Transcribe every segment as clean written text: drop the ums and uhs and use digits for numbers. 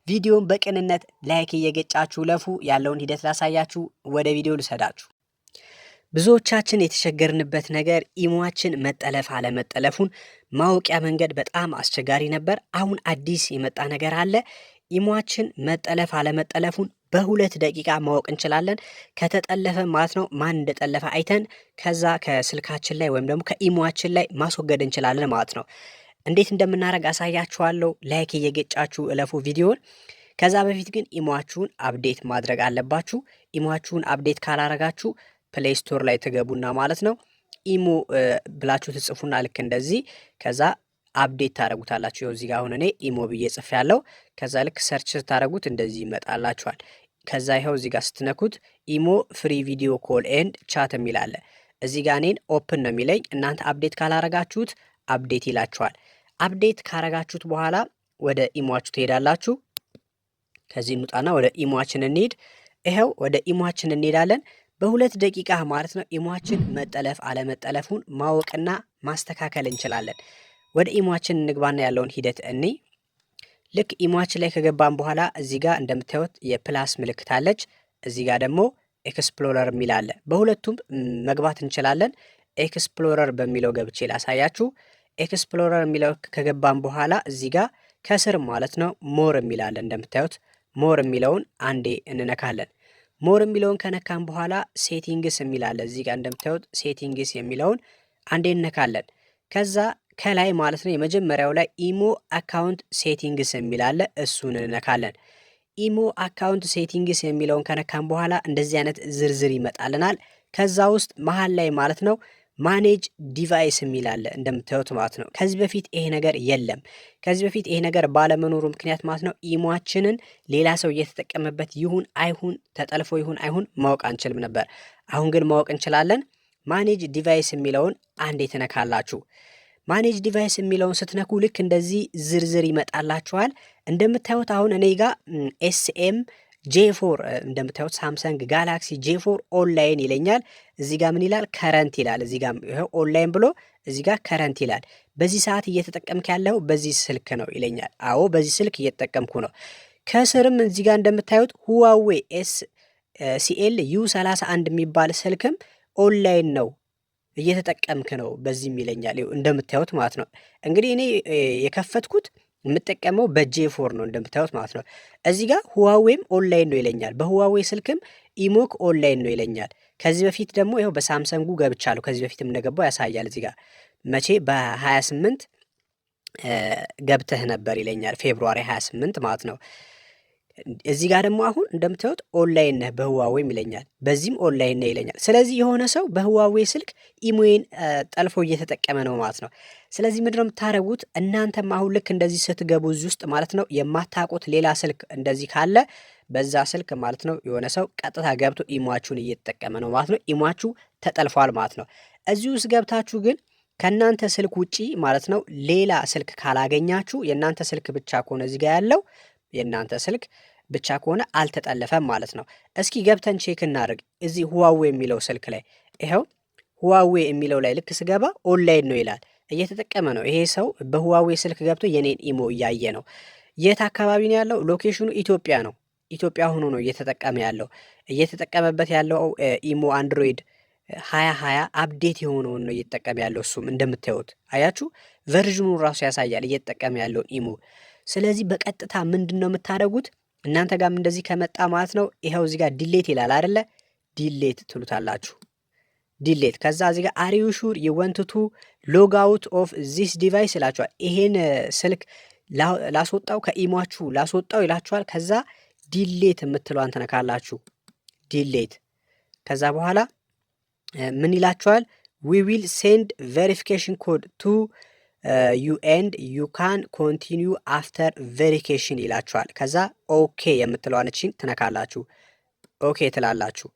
ቪዲዮን በቅንነት ላይክ እየገጫችሁ ለፉ። ያለውን ሂደት ላሳያችሁ። ወደ ቪዲዮ ልሰዳችሁ። ብዙዎቻችን የተቸገርንበት ነገር ኢሞአችን መጠለፍ አለመጠለፉን ማወቂያ መንገድ በጣም አስቸጋሪ ነበር። አሁን አዲስ የመጣ ነገር አለ። ኢሞአችን መጠለፍ አለመጠለፉን በ2 ደቂቃ ማወቅ እንችላለን። ከተጠለፈ ማለት ነው ማን እንደጠለፈ አይተን ከዛ ከስልካችን ላይ ወይም ደግሞ ከኢሞአችን ላይ ማስወገድ እንችላለን ማለት ነው። እንዴት እንደምናደርግ አሳያችኋለሁ። ላይክ እየገጫችሁ እለፉ ቪዲዮን። ከዛ በፊት ግን ኢሞአችሁን አፕዴት ማድረግ አለባችሁ። ኢሞአችሁን አፕዴት ካላረጋችሁ ፕሌይ ስቶር ላይ ትገቡና ማለት ነው ኢሞ ብላችሁ ትጽፉና ልክ እንደዚህ ከዛ አፕዴት ታደርጉታላችሁ። ይኸው እዚህ ጋር አሁን እኔ ኢሞ ብዬ ጽፌያለሁ። ከዛ ልክ ሰርች ስታደርጉት እንደዚህ ይመጣላችኋል። ከዛ ይኸው እዚህ ጋር ስትነኩት ኢሞ ፍሪ ቪዲዮ ኮል ኤንድ ቻት የሚል አለ። እዚህ ጋር እኔን ኦፕን ነው የሚለኝ። እናንተ አፕዴት ካላረጋችሁት አፕዴት ይላችኋል። አፕዴት ካረጋችሁት በኋላ ወደ ኢሞአችሁ ትሄዳላችሁ። ከዚህ እንውጣና ወደ ኢሞአችን እንሄድ። ይኸው ወደ ኢሞአችን እንሄዳለን። በ2 ደቂቃ ማለት ነው ኢሞአችን መጠለፍ አለመጠለፉን ማወቅና ማስተካከል እንችላለን። ወደ ኢሞአችን እንግባና ያለውን ሂደት እኔ ልክ ኢሞአችን ላይ ከገባን በኋላ እዚህ ጋር እንደምታዩት የፕላስ ምልክት አለች። እዚህ ጋር ደግሞ ኤክስፕሎረር የሚል አለ። በሁለቱም መግባት እንችላለን። ኤክስፕሎረር በሚለው ገብቼ ላሳያችሁ። ኤክስፕሎረር የሚለው ከገባን በኋላ እዚህ ጋር ከስር ማለት ነው ሞር የሚል አለ። እንደምታዩት ሞር የሚለውን አንዴ እንነካለን። ሞር የሚለውን ከነካን በኋላ ሴቲንግስ የሚል አለ። እዚህ ጋር እንደምታዩት ሴቲንግስ የሚለውን አንዴ እንነካለን። ከዛ ከላይ ማለት ነው የመጀመሪያው ላይ ኢሞ አካውንት ሴቲንግስ የሚል አለ። እሱን እንነካለን። ኢሞ አካውንት ሴቲንግስ የሚለውን ከነካን በኋላ እንደዚህ አይነት ዝርዝር ይመጣልናል። ከዛ ውስጥ መሀል ላይ ማለት ነው ማኔጅ ዲቫይስ የሚል አለ እንደምታዩት ማለት ነው። ከዚህ በፊት ይሄ ነገር የለም። ከዚህ በፊት ይሄ ነገር ባለመኖሩ ምክንያት ማለት ነው ኢሞአችንን ሌላ ሰው እየተጠቀመበት ይሁን አይሁን ተጠልፎ ይሁን አይሁን ማወቅ አንችልም ነበር። አሁን ግን ማወቅ እንችላለን። ማኔጅ ዲቫይስ የሚለውን አንዴ ትነካላችሁ። ማኔጅ ዲቫይስ የሚለውን ስትነኩ ልክ እንደዚህ ዝርዝር ይመጣላችኋል። እንደምታዩት አሁን እኔ ጋር ኤስኤም ጄ4 እንደምታዩት ሳምሰንግ ጋላክሲ ጄ4 ኦንላይን ይለኛል። እዚህ ጋር ምን ይላል? ከረንት ይላል። እዚህ ጋር ይሄው ኦንላይን ብሎ እዚህ ጋር ከረንት ይላል። በዚህ ሰዓት እየተጠቀምክ ያለው በዚህ ስልክ ነው ይለኛል። አዎ በዚህ ስልክ እየተጠቀምኩ ነው። ከስርም እዚህ ጋር እንደምታዩት ሁዋዌ ኤስ ሲኤል ዩ31 የሚባል ስልክም ኦንላይን ነው እየተጠቀምክ ነው በዚህም ይለኛል። እንደምታዩት ማለት ነው። እንግዲህ እኔ የከፈትኩት የምጠቀመው በጄ4 ነው እንደምታዩት ማለት ነው። እዚህ ጋር ሁዋዌም ኦንላይን ነው ይለኛል። በሁዋዌ ስልክም ኢሞክ ኦንላይን ነው ይለኛል። ከዚህ በፊት ደግሞ ይኸው በሳምሰንጉ ገብቻለሁ። ከዚህ በፊትም እንደገባው ያሳያል። እዚህ ጋር መቼ በ28 ገብተህ ነበር ይለኛል። ፌብሩዋሪ 28 ማለት ነው። እዚህ ጋር ደግሞ አሁን እንደምታዩት ኦንላይን ነህ በህዋዌም ይለኛል። በዚህም ኦንላይን ነህ ይለኛል። ስለዚህ የሆነ ሰው በህዋዌ ስልክ ኢሞዬን ጠልፎ እየተጠቀመ ነው ማለት ነው። ስለዚህ ምንድነው የምታደርጉት? እናንተም አሁን ልክ እንደዚህ ስትገቡ እዚህ ውስጥ ማለት ነው የማታውቁት ሌላ ስልክ እንደዚህ ካለ በዛ ስልክ ማለት ነው የሆነ ሰው ቀጥታ ገብቶ ኢሞአችሁን እየተጠቀመ ነው ማለት ነው። ኢሞአችሁ ተጠልፏል ማለት ነው። እዚህ ውስጥ ገብታችሁ ግን ከእናንተ ስልክ ውጪ ማለት ነው ሌላ ስልክ ካላገኛችሁ የእናንተ ስልክ ብቻ ከሆነ እዚህ ጋር ያለው የእናንተ ስልክ ብቻ ከሆነ አልተጠለፈም ማለት ነው። እስኪ ገብተን ቼክ እናድርግ። እዚህ ሁዋዌ የሚለው ስልክ ላይ ይኸው ሁዋዌ የሚለው ላይ ልክ ስገባ ኦንላይን ነው ይላል። እየተጠቀመ ነው ይሄ ሰው በሁዋዌ ስልክ ገብቶ የኔን ኢሞ እያየ ነው። የት አካባቢ ነው ያለው? ሎኬሽኑ ኢትዮጵያ ነው። ኢትዮጵያ ሆኖ ነው እየተጠቀመ ያለው። እየተጠቀመበት ያለው ኢሞ አንድሮይድ 2020 አፕዴት የሆነውን ነው እየተጠቀመ ያለው። እሱም እንደምታዩት አያችሁ ቨርዥኑ ራሱ ያሳያል እየተጠቀመ ያለውን ኢሞ። ስለዚህ በቀጥታ ምንድን ነው የምታደርጉት? እናንተ ጋርም እንደዚህ ከመጣ ማለት ነው ይኸው እዚህ ጋር ዲሌት ይላል አይደለ? ዲሌት ትሉታላችሁ። ዲሌት ከዛ እዚህ ጋር አር ዩ ሹር ዩ ዋንት ቱ ሎግ አውት ኦፍ ዚስ ዲቫይስ ይላችኋል። ይሄን ስልክ ላስወጣው ከኢሟችሁ ላስወጣው ይላችኋል። ከዛ ዲሌት የምትለዋን ተነካላችሁ። ዲሌት ከዛ በኋላ ምን ይላችኋል? ዊ ዊል ሴንድ ቬሪፊኬሽን ኮድ ቱ ዩ ኤንድ ዩ ካን ኮንቲኒዩ አፍተር ቬሪፊኬሽን ይላችኋል። ከዛ ኦኬ የምትለዋን እቺን ትነካላችሁ። ኦኬ ትላላችሁ።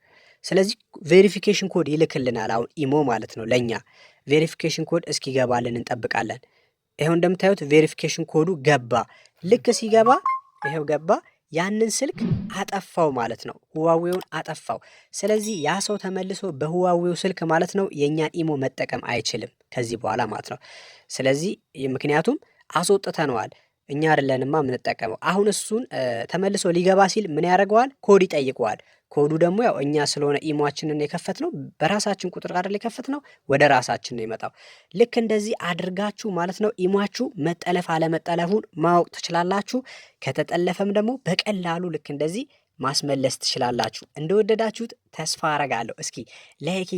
ስለዚህ ቬሪፊኬሽን ኮድ ይልክልናል አሁን ኢሞ ማለት ነው ለኛ። ቬሪፊኬሽን ኮድ እስኪገባልን እንጠብቃለን። ይሄው እንደምታዩት ቬሪፊኬሽን ኮዱ ገባ። ልክ ሲገባ ይሄው ገባ። ያንን ስልክ አጠፋው ማለት ነው። ሁዋዌውን አጠፋው። ስለዚህ ያ ሰው ተመልሶ በሁዋዌው ስልክ ማለት ነው የኛን ኢሞ መጠቀም አይችልም ከዚህ በኋላ ማለት ነው። ስለዚህ ምክንያቱም አስወጥተነዋል። እኛ አይደለንማ የምንጠቀመው። አሁን እሱን ተመልሶ ሊገባ ሲል ምን ያደርገዋል? ኮድ ይጠይቀዋል። ኮዱ ደግሞ ያው እኛ ስለሆነ ኢሞአችንን የከፈትነው በራሳችን ቁጥር አይደል የከፈትነው፣ ወደ ራሳችን ነው የመጣው። ልክ እንደዚህ አድርጋችሁ ማለት ነው ኢሞአችሁ መጠለፍ አለመጠለፉን ማወቅ ትችላላችሁ። ከተጠለፈም ደግሞ በቀላሉ ልክ እንደዚህ ማስመለስ ትችላላችሁ። እንደወደዳችሁት ተስፋ አረጋለሁ። እስኪ ላይክ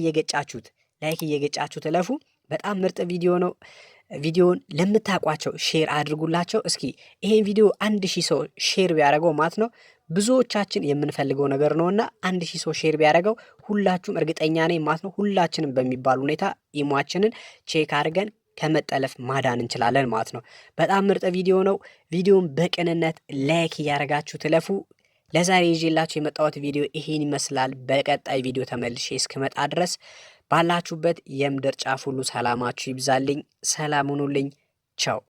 እየገጫችሁት እለፉ። በጣም ምርጥ ቪዲዮ ነው። ቪዲዮውን ለምታውቋቸው ሼር አድርጉላቸው። እስኪ ይሄን ቪዲዮ 1000 ሰው ሼር ቢያደርገው ማለት ነው ብዙዎቻችን የምንፈልገው ነገር ነውና 1000 ሰው ሼር ቢያደርገው ሁላችሁም እርግጠኛ ነኝ ማለት ነው ሁላችንም በሚባል ሁኔታ ኢሞአችንን ቼክ አድርገን ከመጠለፍ ማዳን እንችላለን ማለት ነው። በጣም ምርጥ ቪዲዮ ነው። ቪዲዮውን በቅንነት ላይክ እያደረጋችሁ ትለፉ። ለዛሬ ይዤላችሁ የመጣሁት ቪዲዮ ይሄን ይመስላል። በቀጣይ ቪዲዮ ተመልሼ እስክመጣ ድረስ ባላችሁበት የምድር ጫፍ ሁሉ ሰላማችሁ ይብዛልኝ። ሰላም ሁኑልኝ። ቻው